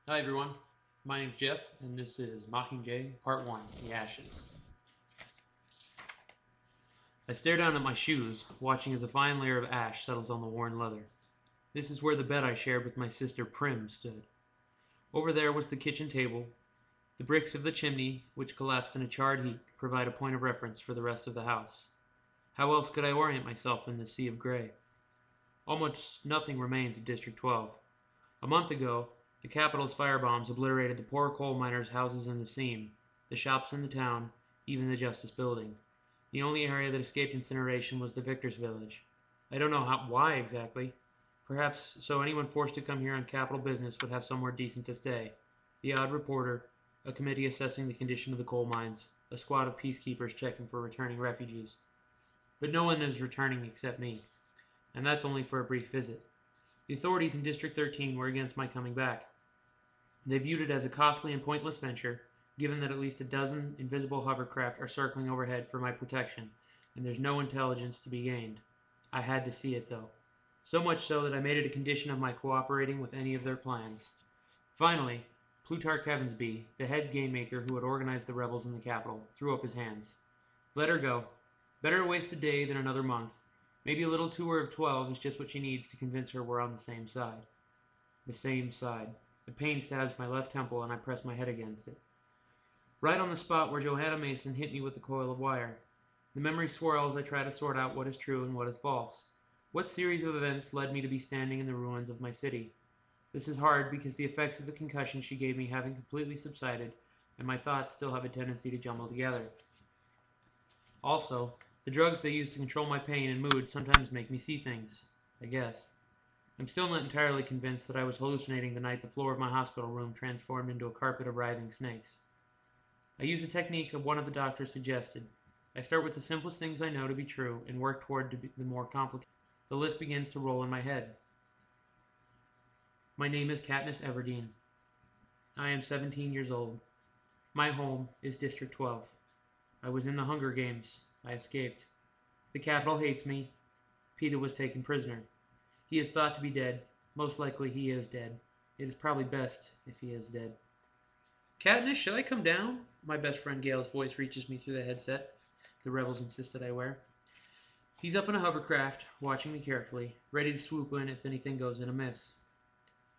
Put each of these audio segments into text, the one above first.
Hi everyone, my name's Jeff, and this is Mockingjay Part 1, The Ashes. I stare down at my shoes, watching as a fine layer of ash settles on the worn leather. This is where the bed I shared with my sister Prim stood. Over there was the kitchen table. The bricks of the chimney, which collapsed in a charred heap, provide a point of reference for the rest of the house. How else could I orient myself in this sea of gray? Almost nothing remains of District 12. A month ago, the capital's firebombs obliterated the poor coal miners' houses in the seam, the shops in the town, even the Justice Building. The only area that escaped incineration was the Victor's Village. I don't know why exactly. Perhaps so anyone forced to come here on capital business would have somewhere decent to stay. The odd reporter, a committee assessing the condition of the coal mines, a squad of peacekeepers checking for returning refugees. But no one is returning except me, and that's only for a brief visit. The authorities in District 13 were against my coming back. They viewed it as a costly and pointless venture, given that at least a dozen invisible hovercraft are circling overhead for my protection, and there's no intelligence to be gained. I had to see it, though. So much so that I made it a condition of my cooperating with any of their plans. Finally, Plutarch Heavensby, the head game maker who had organized the rebels in the capital, threw up his hands. Let her go. Better waste a day than another month. Maybe a little tour of 12 is just what she needs to convince her we're on the same side. The same side. The pain stabs my left temple and I press my head against it. Right on the spot where Johanna Mason hit me with the coil of wire. The memory swirls as I try to sort out what is true and what is false. What series of events led me to be standing in the ruins of my city? This is hard because the effects of the concussion she gave me haven't completely subsided, and my thoughts still have a tendency to jumble together. Also, the drugs they use to control my pain and mood sometimes make me see things, I guess. I'm still not entirely convinced that I was hallucinating the night the floor of my hospital room transformed into a carpet of writhing snakes. I use a technique of one of the doctors suggested. I start with the simplest things I know to be true and work toward the more complicated. The list begins to roll in my head. My name is Katniss Everdeen. I am 17 years old. My home is District 12. I was in the Hunger Games. I escaped. The Capitol hates me. Peeta was taken prisoner. He is thought to be dead. Most likely he is dead. It is probably best if he is dead. Katniss, should I come down? My best friend Gale's voice reaches me through the headset the rebels insisted I wear. He's up in a hovercraft, watching me carefully, ready to swoop in if anything goes in amiss.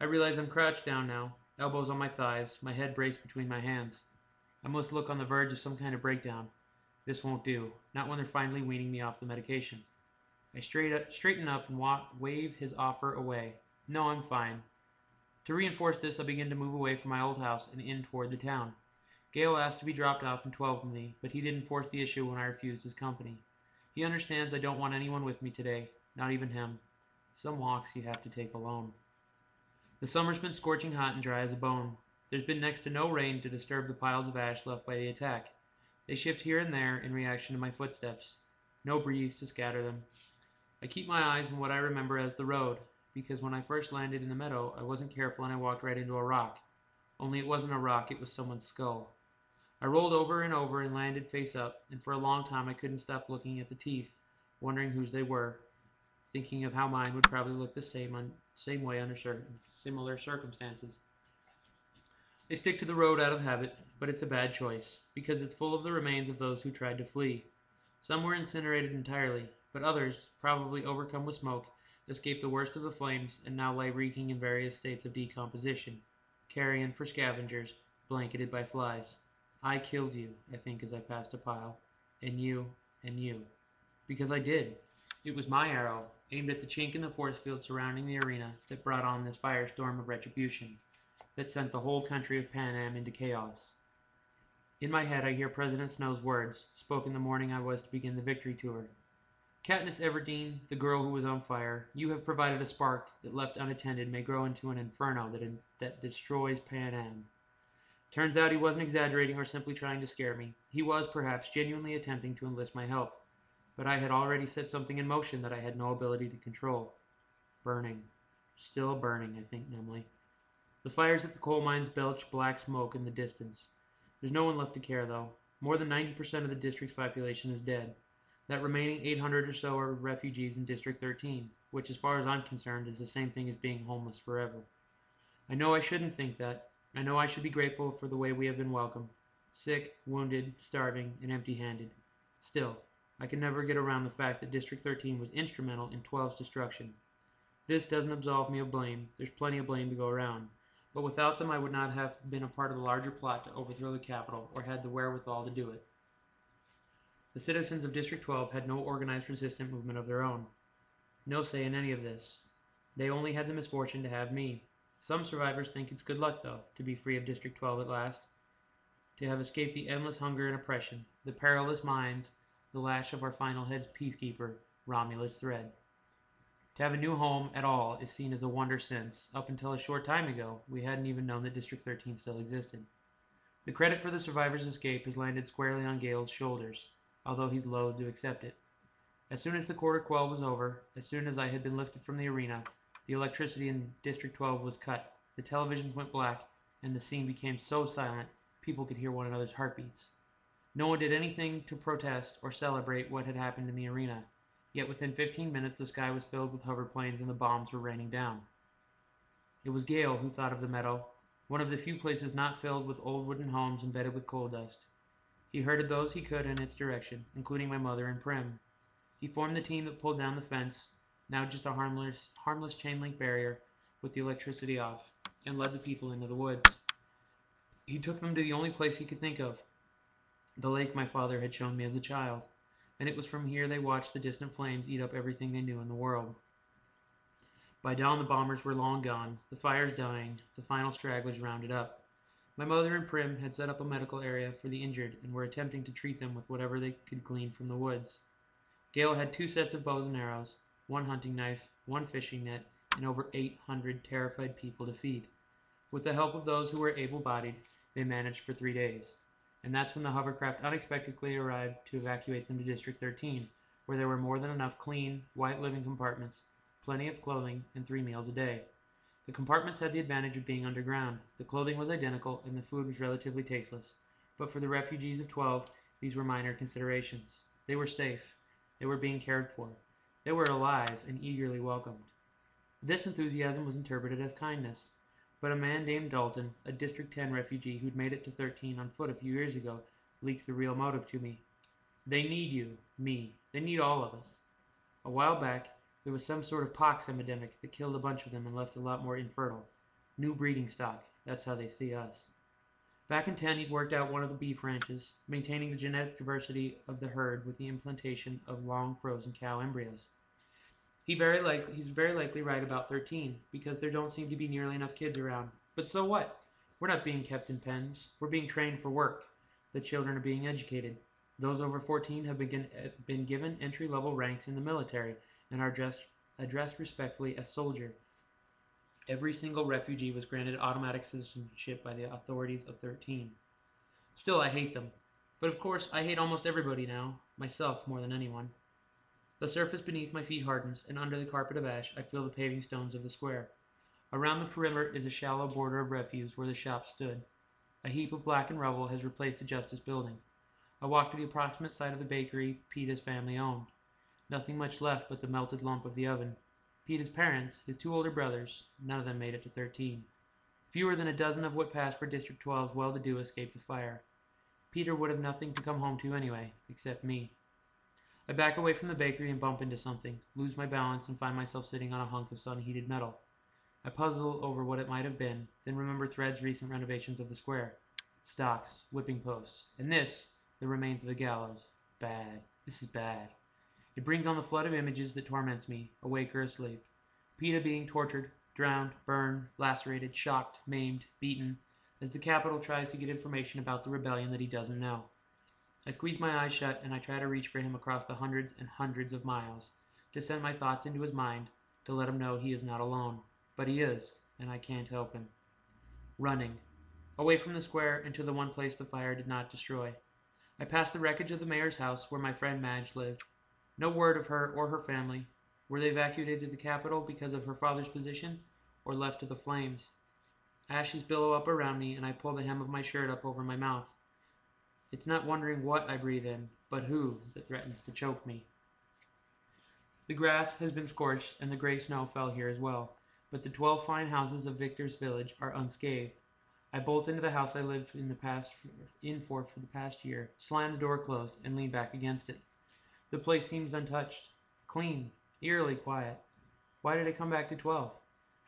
I realize I'm crouched down now, elbows on my thighs, my head braced between my hands. I must look on the verge of some kind of breakdown. This won't do, not when they're finally weaning me off the medication. I straighten up and wave his offer away. No, I'm fine. To reinforce this, I begin to move away from my old house and in toward the town. Gale asked to be dropped off in 12 with me, but he didn't force the issue when I refused his company. He understands I don't want anyone with me today, not even him. Some walks you have to take alone. The summer's been scorching hot and dry as a bone. There's been next to no rain to disturb the piles of ash left by the attack. They shift here and there in reaction to my footsteps. No breeze to scatter them. I keep my eyes on what I remember as the road, because when I first landed in the meadow, I wasn't careful and I walked right into a rock. Only it wasn't a rock, it was someone's skull. I rolled over and landed face up, and for a long time I couldn't stop looking at the teeth, wondering whose they were, thinking of how mine would probably look the same way under similar circumstances. I stick to the road out of habit, but it's a bad choice, because it's full of the remains of those who tried to flee. Some were incinerated entirely, but others, probably overcome with smoke, escaped the worst of the flames and now lay reeking in various states of decomposition, carrion for scavengers, blanketed by flies. I killed you, I think, as I passed a pile, and you, and you. Because I did. It was my arrow, aimed at the chink in the force field surrounding the arena, that brought on this firestorm of retribution, that sent the whole country of Pan into chaos. In my head I hear President Snow's words, spoken the morning I was to begin the victory tour. Katniss Everdeen, the girl who was on fire, you have provided a spark that left unattended may grow into an inferno that destroys Pan. Turns out he wasn't exaggerating or simply trying to scare me. He was, perhaps, genuinely attempting to enlist my help. But I had already set something in motion that I had no ability to control. Burning. Still burning, I think numbly. The fires at the coal mines belch black smoke in the distance. There's no one left to care, though. More than 90% of the district's population is dead. That remaining 800 or so are refugees in District 13, which, as far as I'm concerned, is the same thing as being homeless forever. I know I shouldn't think that, I know I should be grateful for the way we have been welcomed. Sick, wounded, starving, and empty-handed. Still, I can never get around the fact that District 13 was instrumental in 12's destruction. This doesn't absolve me of blame. There's plenty of blame to go around. But without them, I would not have been a part of the larger plot to overthrow the Capitol, or had the wherewithal to do it. The citizens of District 12 had no organized resistance movement of their own. No say in any of this. They only had the misfortune to have me. Some survivors think it's good luck, though, to be free of District 12 at last, to have escaped the endless hunger and oppression, the perilous mines, the lash of our final head's peacekeeper, Romulus Thread. To have a new home at all is seen as a wonder since, up until a short time ago, we hadn't even known that District 13 still existed. The credit for the survivors' escape has landed squarely on Gale's shoulders, although he's loath to accept it. As soon as the quarter quell was over, as soon as I had been lifted from the arena, the electricity in District 12 was cut, the televisions went black, and the scene became so silent people could hear one another's heartbeats. No one did anything to protest or celebrate what had happened in the arena, yet within 15 minutes the sky was filled with hoverplanes and the bombs were raining down. It was Gale who thought of the meadow, one of the few places not filled with old wooden homes embedded with coal dust. He herded those he could in its direction, including my mother and Prim. He formed the team that pulled down the fence, now just a harmless chain-link barrier with the electricity off, and led the people into the woods. He took them to the only place he could think of, the lake my father had shown me as a child, and it was from here they watched the distant flames eat up everything they knew in the world. By dawn the bombers were long gone, the fires dying, the final stragglers rounded up. My mother and Prim had set up a medical area for the injured and were attempting to treat them with whatever they could glean from the woods. Gale had 2 sets of bows and arrows, 1 hunting knife, 1 fishing net, and over 800 terrified people to feed. With the help of those who were able-bodied, they managed for 3 days. And that's when the hovercraft unexpectedly arrived to evacuate them to District 13, where there were more than enough clean, white living compartments, plenty of clothing, and 3 meals a day. The compartments had the advantage of being underground. The clothing was identical, and the food was relatively tasteless. But for the refugees of 12, these were minor considerations. They were safe. They were being cared for. They were alive and eagerly welcomed. This enthusiasm was interpreted as kindness. But a man named Dalton, a District 10 refugee who'd made it to 13 on foot a few years ago, leaked the real motive to me. They need you, me. They need all of us. A while back, there was some sort of pox epidemic that killed a bunch of them and left a lot more infertile. New breeding stock, that's how they see us. Back in 10, he'd worked out one of the beef ranches, maintaining the genetic diversity of the herd with the implantation of long frozen cow embryos. He's very likely right about 13, because there don't seem to be nearly enough kids around. But so what? We're not being kept in pens. We're being trained for work. The children are being educated. Those over 14 have been given entry-level ranks in the military and are addressed respectfully as soldier. Every single refugee was granted automatic citizenship by the authorities of 13. Still, I hate them. But of course, I hate almost everybody now, myself more than anyone. The surface beneath my feet hardens, and under the carpet of ash I feel the paving stones of the square. Around the perimeter is a shallow border of refuse where the shop stood. A heap of blackened rubble has replaced the Justice building. I walk to the approximate site of the bakery Peta's family owned. Nothing much left but the melted lump of the oven. Peta's parents, his 2 older brothers, none of them made it to 13. Fewer than a dozen of what passed for District 12's well-to-do escaped the fire. Peta would have nothing to come home to anyway, except me. I back away from the bakery and bump into something, lose my balance, and find myself sitting on a hunk of sun-heated metal. I puzzle over what it might have been, then remember Thread's recent renovations of the square. Stocks, whipping posts, and this, the remains of the gallows. Bad. This is bad. It brings on the flood of images that torments me, awake or asleep. Peta being tortured, drowned, burned, lacerated, shocked, maimed, beaten, as the Capitol tries to get information about the rebellion that he doesn't know. I squeeze my eyes shut and I try to reach for him across the hundreds and hundreds of miles, to send my thoughts into his mind, to let him know he is not alone. But he is, and I can't help him. Running. Away from the square and to the one place the fire did not destroy. I pass the wreckage of the mayor's house where my friend Madge lived. No word of her or her family. Were they evacuated to the Capitol because of her father's position, or left to the flames? Ashes billow up around me and I pull the hem of my shirt up over my mouth. It's not wondering what I breathe in, but who, that threatens to choke me. The grass has been scorched and the gray snow fell here as well, but the 12 fine houses of Victor's village are unscathed. I bolt into the house I lived for the past year, slam the door closed, and lean back against it. The place seems untouched, clean, eerily quiet. Why did I come back to 12?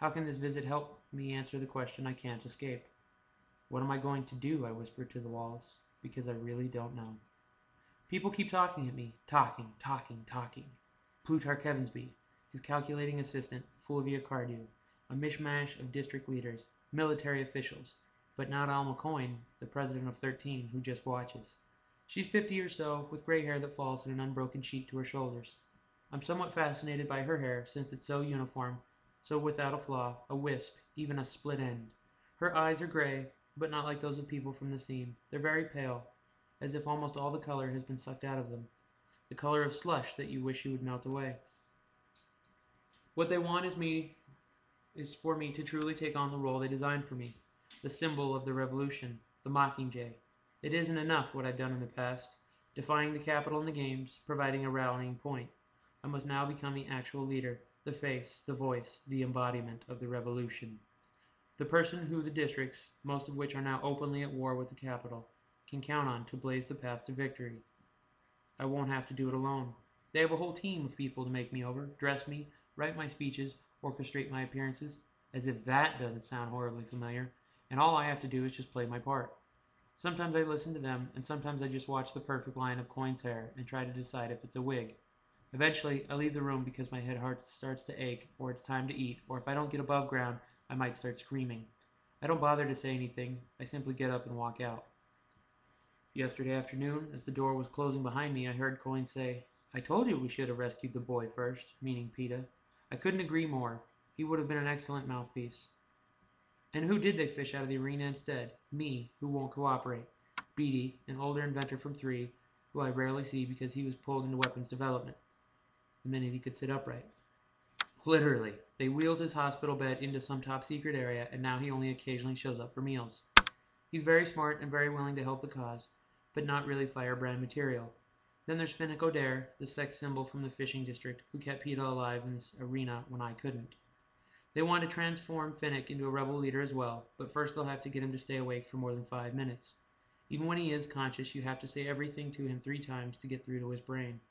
How can this visit help me answer the question I can't escape? What am I going to do? I whisper to the walls, because I really don't know. People keep talking at me, talking, talking, talking. Plutarch Heavensby, his calculating assistant, Fulvia Cardew, a mishmash of district leaders, military officials, but not Alma Coyne, the president of 13, who just watches. She's 50 or so, with gray hair that falls in an unbroken sheet to her shoulders. I'm somewhat fascinated by her hair, since it's so uniform, so without a flaw, a wisp, even a split end. Her eyes are gray, but not like those of people from the scene. They're very pale, as if almost all the color has been sucked out of them. The color of slush that you wish you would melt away. What they want is for me to truly take on the role they designed for me, the symbol of the revolution, the Mockingjay. It isn't enough what I've done in the past, defying the Capitol in the games, providing a rallying point. I must now become the actual leader, the face, the voice, the embodiment of the revolution. The person who the districts, most of which are now openly at war with the Capitol, can count on to blaze the path to victory. I won't have to do it alone. They have a whole team of people to make me over, dress me, write my speeches, orchestrate my appearances, as if that doesn't sound horribly familiar, and all I have to do is just play my part. Sometimes I listen to them, and sometimes I just watch the perfect line of Coyne's hair and try to decide if it's a wig. Eventually, I leave the room because my heart starts to ache, or it's time to eat, or if I don't get above ground, I might start screaming. I don't bother to say anything, I simply get up and walk out. Yesterday afternoon, as the door was closing behind me, I heard Coyne say, "I told you we should have rescued the boy first," meaning Peta. I couldn't agree more. He would have been an excellent mouthpiece. And who did they fish out of the arena instead? Me, who won't cooperate. Beatty, an older inventor from 3, who I rarely see because he was pulled into weapons development the minute he could sit upright. Literally, they wheeled his hospital bed into some top-secret area, and now he only occasionally shows up for meals. He's very smart and very willing to help the cause, but not really firebrand material. Then there's Finnick O'Dare, the sex symbol from the fishing district, who kept Peta alive in this arena when I couldn't. They want to transform Finnick into a rebel leader as well, but first they'll have to get him to stay awake for more than 5 minutes. Even when he is conscious, you have to say everything to him 3 times to get through to his brain.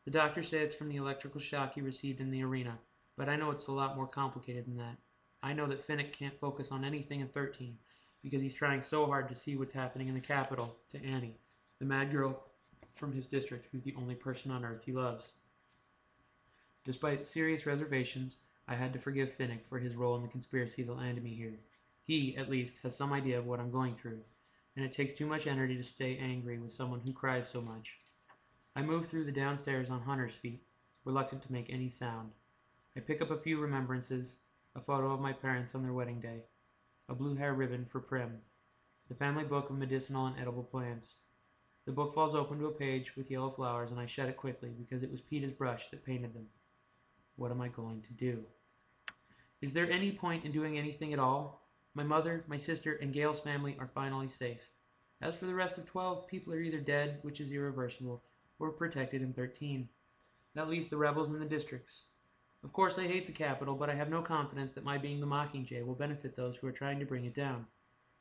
The doctors say it's from the electrical shock he received in the arena, but I know it's a lot more complicated than that. I know that Finnick can't focus on anything in 13, because he's trying so hard to see what's happening in the Capitol to Annie, the mad girl from his district who's the only person on Earth he loves. Despite serious reservations, I had to forgive Finnick for his role in the conspiracy that landed me here. He, at least, has some idea of what I'm going through, and it takes too much energy to stay angry with someone who cries so much. I move through the downstairs on Hunter's feet, reluctant to make any sound. I pick up a few remembrances, a photo of my parents on their wedding day, a blue hair ribbon for Prim, the family book of medicinal and edible plants. The book falls open to a page with yellow flowers, and I shut it quickly because it was Peta's brush that painted them. What am I going to do? Is there any point in doing anything at all? My mother, my sister, and Gail's family are finally safe. As for the rest of 12, people are either dead, which is irreversible, or protected in 13. That leaves the rebels in the districts. Of course I hate the Capitol, but I have no confidence that my being the Mockingjay will benefit those who are trying to bring it down.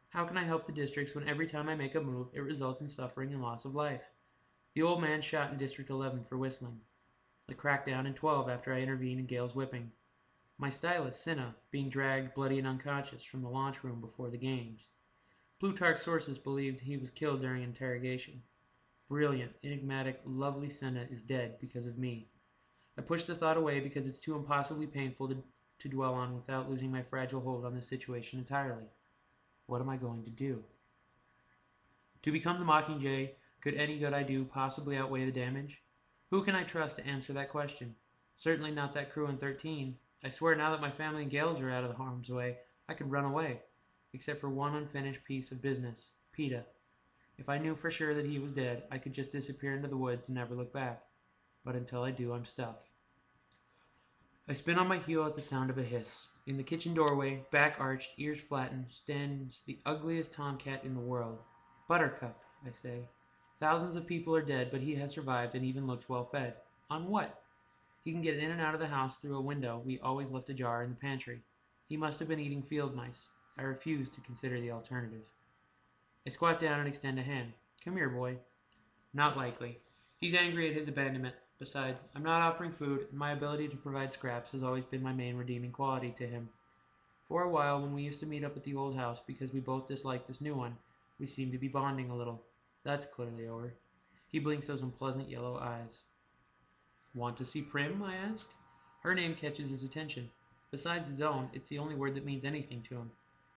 How can I help the districts when every time I make a move, it results in suffering and loss of life? The old man shot in District 11 for whistling. The crackdown in 12 after I intervened in Gail's whipping. My stylist, Cinna, being dragged bloody and unconscious from the launch room before the games. Plutarch's sources believed he was killed during interrogation. Brilliant, enigmatic, lovely Cinna is dead because of me. I push the thought away because it's too impossibly painful to dwell on without losing my fragile hold on this situation entirely. What am I going to do? To become the Mockingjay, could any good I do possibly outweigh the damage? Who can I trust to answer that question? Certainly not that crew in 13. I swear now that my family and Gales are out of harm's way, I could run away. Except for one unfinished piece of business, Peta. If I knew for sure that he was dead, I could just disappear into the woods and never look back. But until I do, I'm stuck. I spin on my heel at the sound of a hiss. In the kitchen doorway, back arched, ears flattened, stands the ugliest tomcat in the world. Buttercup, I say. Thousands of people are dead, but he has survived and even looks well fed. On what? He can get in and out of the house through a window we always left ajar in the pantry. He must have been eating field mice. I refuse to consider the alternative. I squat down and extend a hand. Come here, boy. Not likely. He's angry at his abandonment. Besides, I'm not offering food, and my ability to provide scraps has always been my main redeeming quality to him. For a while, when we used to meet up at the old house because we both disliked this new one, we seemed to be bonding a little. That's clearly over. He blinks those unpleasant yellow eyes. Want to see Prim? I ask. Her name catches his attention. Besides his own, it's the only word that means anything to him.